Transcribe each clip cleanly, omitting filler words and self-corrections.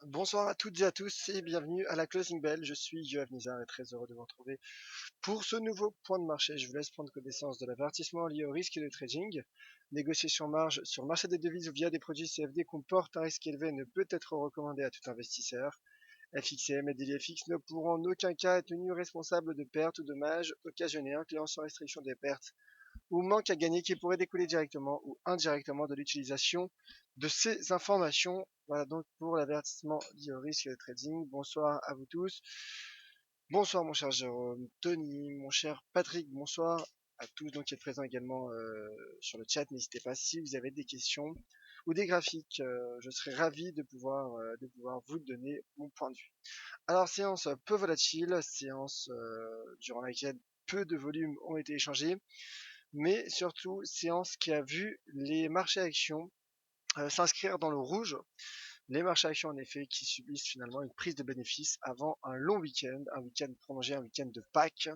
Bonsoir à toutes et à tous et bienvenue à la Closing Bell. Je suis Yoav Nizar et très heureux de vous retrouver pour ce nouveau point de marché. Je vous laisse prendre connaissance de l'avertissement lié au risque de trading. Négocier sur marge sur le marché des devises ou via des produits CFD comporte un risque élevé et ne peut être recommandé à tout investisseur. FXM et DLFX ne pourront en aucun cas être tenus responsables de pertes ou dommages occasionnés à un client sans restriction des pertes ou manque à gagner qui pourrait découler directement ou indirectement de l'utilisation de ces informations. Voilà donc pour l'avertissement lié au risque de trading. Bonsoir à vous tous. Bonsoir mon cher Jérôme, Tony, mon cher Patrick, bonsoir à tous donc qui êtes présents également sur le chat. N'hésitez pas si vous avez des questions ou des graphiques, je serai ravi de pouvoir vous donner mon point de vue. Alors séance peu volatile, séance durant laquelle peu de volumes ont été échangés, mais surtout séance qui a vu les marchés actions s'inscrire dans le rouge. Les marchés actions en effet qui subissent finalement une prise de bénéfices avant un week-end prolongé, un week-end de Pâques.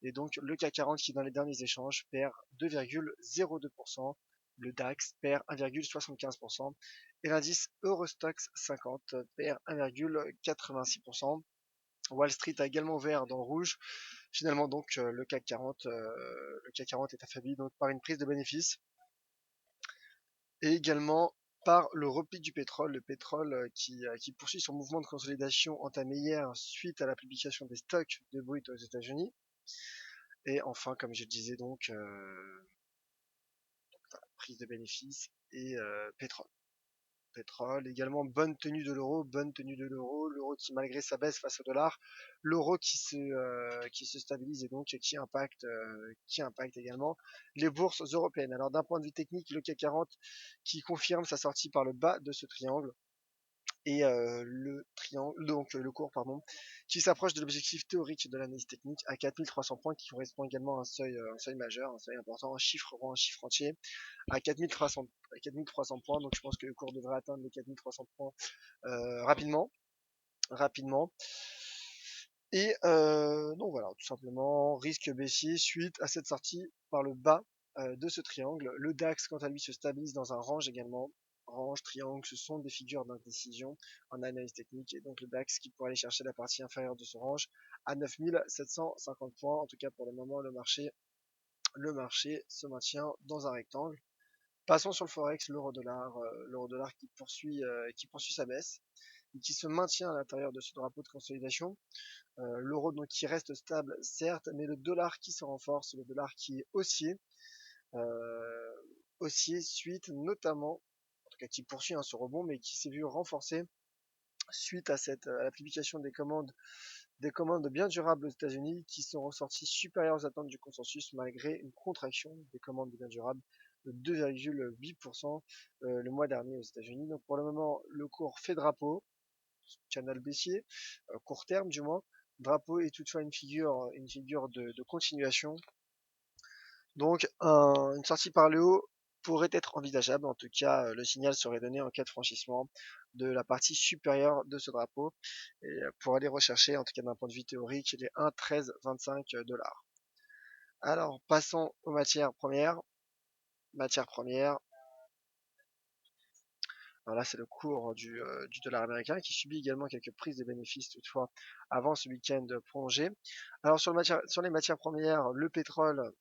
Et donc le CAC 40 qui dans les derniers échanges perd 2,02%, le DAX perd 1,75% et l'indice Eurostoxx 50 perd 1,86%. Wall Street a également ouvert dans le rouge. Finalement donc le CAC 40 est affaibli donc par une prise de bénéfices et également par le repli du pétrole, le pétrole qui poursuit son mouvement de consolidation entamé hier suite à la publication des stocks de brut aux États-Unis. Et enfin, comme je disais donc, prise de bénéfices et pétrole. Pétrole, également bonne tenue de l'euro, l'euro qui malgré sa baisse face au dollar, l'euro qui se stabilise et donc qui impacte également les bourses européennes. Alors d'un point de vue technique, le CAC 40 qui confirme sa sortie par le bas de ce triangle et le triangle, donc le cours pardon, qui s'approche de l'objectif théorique de l'analyse technique à 4300 points, qui correspond également à un seuil majeur, un seuil important, un chiffre rond, un chiffre entier, à 4300 points. Donc je pense que le cours devrait atteindre les 4300 points rapidement, rapidement. Et donc voilà, tout simplement, risque baissier suite à cette sortie par le bas de ce triangle. Le DAX, quant à lui, se stabilise dans un range également. Range, triangle, ce sont des figures d'indécision en analyse technique. Et donc le DAX qui pourrait aller chercher la partie inférieure de ce range à 9750 points. En tout cas, pour le moment, le marché se maintient dans un rectangle. Passons sur le Forex, l'euro-dollar qui poursuit sa baisse et qui se maintient à l'intérieur de ce drapeau de consolidation. L'euro donc qui reste stable certes, mais le dollar qui se renforce, le dollar qui est haussier suite notamment, en tout cas qui poursuit ce rebond, mais qui s'est vu renforcé suite à la publication des commandes bien durables aux États-Unis qui sont ressorties supérieures aux attentes du consensus malgré une contraction des commandes de biens durables de 2,8% le mois dernier aux États-Unis. Donc pour le moment, le cours fait drapeau, canal baissier, court terme du moins. Drapeau est toutefois une figure de continuation. Donc une sortie par le haut pourrait être envisageable. En tout cas, le signal serait donné en cas de franchissement de la partie supérieure de ce drapeau et pour aller rechercher, en tout cas d'un point de vue théorique, les 1,1325 $. Alors passons aux matières premières. Matières premières. Alors là, c'est le cours du dollar américain qui subit également quelques prises de bénéfices toutefois avant ce week-end prolongé. Alors sur les matières premières, le pétrole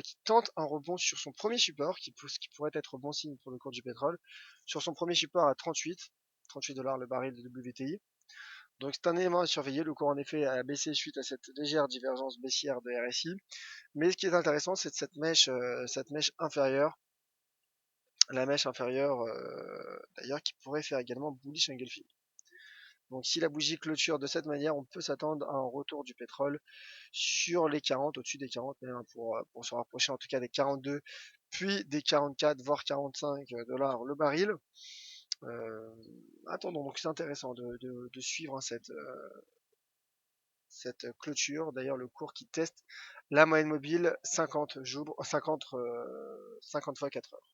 qui tente un rebond sur son premier support, qui pourrait être bon signe pour le cours du pétrole, sur son premier support à 38 $ le baril de WTI. Donc c'est un élément à surveiller. Le cours en effet a baissé suite à cette légère divergence baissière de RSI. Mais ce qui est intéressant, c'est cette mèche inférieure, la mèche inférieure d'ailleurs qui pourrait faire également bullish engulfing. Donc si la bougie clôture de cette manière, on peut s'attendre à un retour du pétrole sur les 40, au-dessus des 40, même pour se rapprocher en tout cas des 42, puis des 44, voire 45 $ le baril. Attendons, donc c'est intéressant de suivre cette clôture. D'ailleurs, le cours qui teste la moyenne mobile 50 jours, 50 fois 4 heures.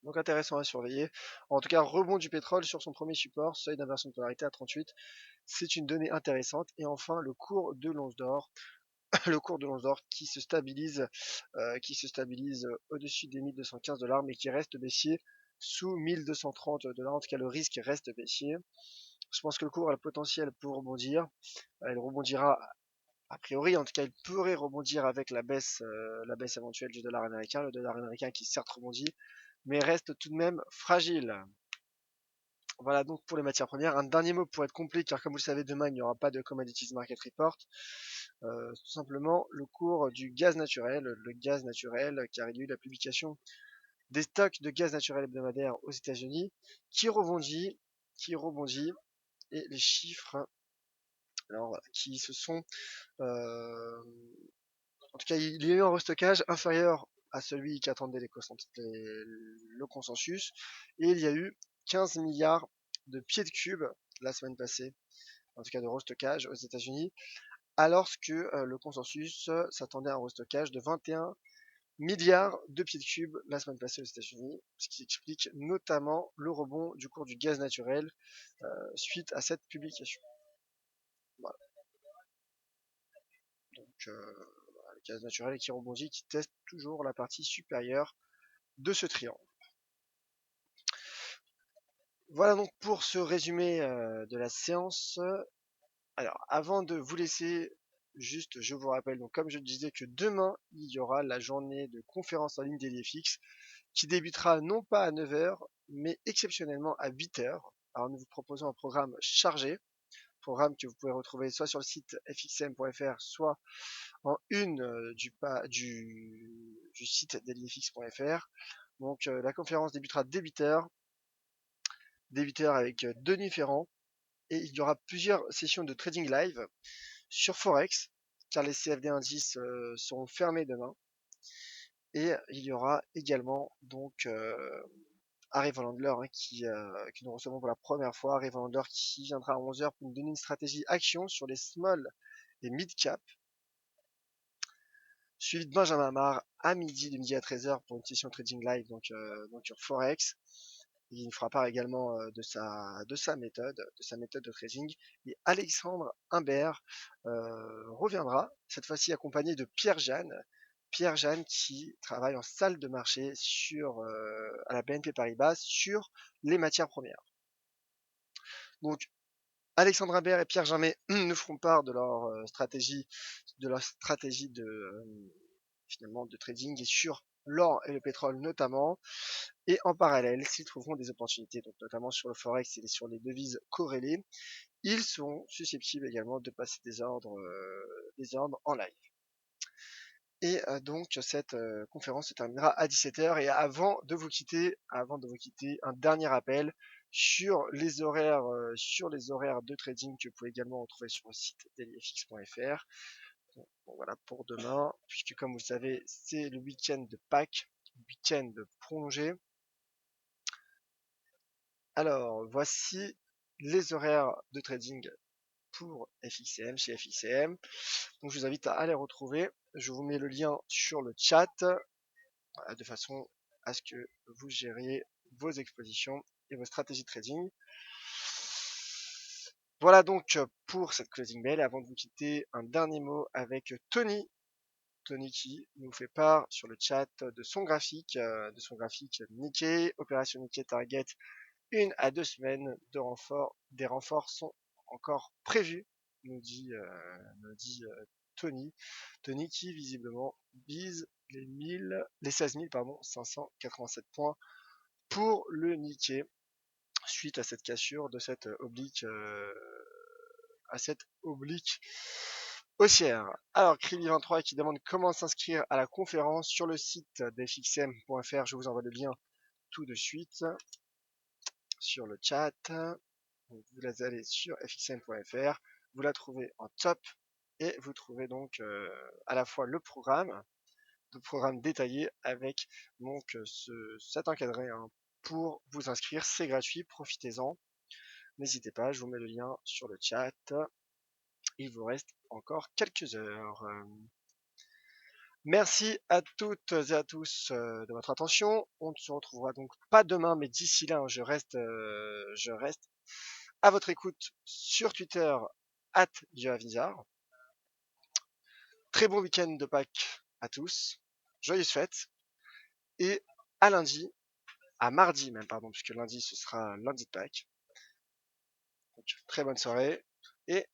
Donc intéressant à surveiller. En tout cas, rebond du pétrole sur son premier support, seuil d'inversion de polarité à 38. C'est une donnée intéressante. Et enfin, le cours de l'once d'or. Le cours de l'once d'or qui se stabilise au-dessus des 1215 $, mais qui reste baissier sous 1230 $. En tout cas, le risque reste baissier. Je pense que le cours a le potentiel pour rebondir. Il rebondira a priori, en tout cas, il pourrait rebondir avec la baisse éventuelle du dollar américain. Le dollar américain qui certes rebondit, mais reste tout de même fragile. Voilà donc pour les matières premières. Un dernier mot pour être complet, car comme vous le savez, demain il n'y aura pas de Commodities Market Report. Tout simplement le cours du gaz naturel, le gaz naturel, car il y a eu la publication des stocks de gaz naturel hebdomadaires aux États-Unis qui rebondit, et les chiffres, alors voilà, qui se sont, en tout cas, il y a eu un restockage inférieur à celui qu'attendait le consensus, et il y a eu 15 milliards de pieds de cube la semaine passée, en tout cas de restockage aux États-Unis, alors que le consensus s'attendait à un restockage de 21 milliards de pieds de cube la semaine passée aux États-Unis, ce qui explique notamment le rebond du cours du gaz naturel suite à cette publication. Voilà. Donc, le gaz naturel qui rebondit, qui teste toujours la partie supérieure de ce triangle. Voilà donc pour ce résumé de la séance. Alors, avant de vous laisser, juste je vous rappelle, donc comme je disais, que demain, il y aura la journée de conférence en ligne d'EliFX qui débutera non pas à 9 h, mais exceptionnellement à 8 h. Alors, nous vous proposons un programme chargé, programme que vous pouvez retrouver soit sur le site fxm.fr, soit en une du site d'EliFX.fr. Donc, la conférence débutera dès 8 h, avec Denis Ferrand, et il y aura plusieurs sessions de trading live sur Forex, car les CFD indices seront fermés demain. Et il y aura également donc Harry Vollandler que nous recevons pour la première fois. Harry Vollandler qui viendra à 11 h pour nous donner une stratégie action sur les small et mid cap. Suivi de Benjamin Amar à midi, de midi à 13 h pour une session trading live donc sur Forex. Il nous fera part également de sa méthode de trading. Et Alexandre Humbert reviendra, cette fois-ci accompagné de Pierre-Jeanne. Pierre-Jeanne qui travaille en salle de marché à la BNP Paribas sur les matières premières. Donc Alexandre Humbert et Pierre Jamet nous feront part de leur stratégie, finalement de trading et sur l'or et le pétrole notamment. Et en parallèle, s'ils trouveront des opportunités, donc notamment sur le forex et sur les devises corrélées, ils seront susceptibles également de passer des ordres en live. Et donc cette conférence se terminera à 17 h. Et avant de vous quitter, un dernier rappel sur les horaires de trading que vous pouvez également retrouver sur le site dailyfx.fr. Bon, voilà pour demain, puisque comme vous le savez, c'est le week-end de Pâques, week-end prolongé. Alors, voici les horaires de trading pour FXCM, chez FXCM. Donc, je vous invite à aller retrouver. Je vous mets le lien sur le chat, de façon à ce que vous gériez vos expositions et vos stratégies de trading. Voilà donc pour cette closing bell. Avant de vous quitter, un dernier mot avec Tony qui nous fait part sur le chat de son graphique Nikkei, opération Nikkei Target, 1 à 2 semaines de renfort. Des renforts sont encore prévus, nous dit Tony. Tony qui visiblement vise les 16 587 points pour le Nikkei suite à cette cassure de cette oblique haussière. Alors, Krivi23 qui demande comment s'inscrire à la conférence sur le site d'fxm.fr. Je vous envoie le lien tout de suite sur le chat. Donc, vous allez sur fxm.fr, vous la trouvez en top et vous trouvez donc à la fois le programme détaillé avec donc cet encadré pour vous inscrire. C'est gratuit, profitez-en. N'hésitez pas, je vous mets le lien sur le chat. Il vous reste encore quelques heures. Merci à toutes et à tous de votre attention. On ne se retrouvera donc pas demain, mais d'ici là, je reste à votre écoute sur Twitter @JoaVizard. Très bon week-end de Pâques à tous. Joyeuses fêtes. Et à lundi à mardi même, pardon, puisque lundi, ce sera lundi de Pâques. Donc, très bonne soirée et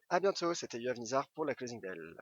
à bientôt. C'était Yoav Nizar pour la Closing Bell.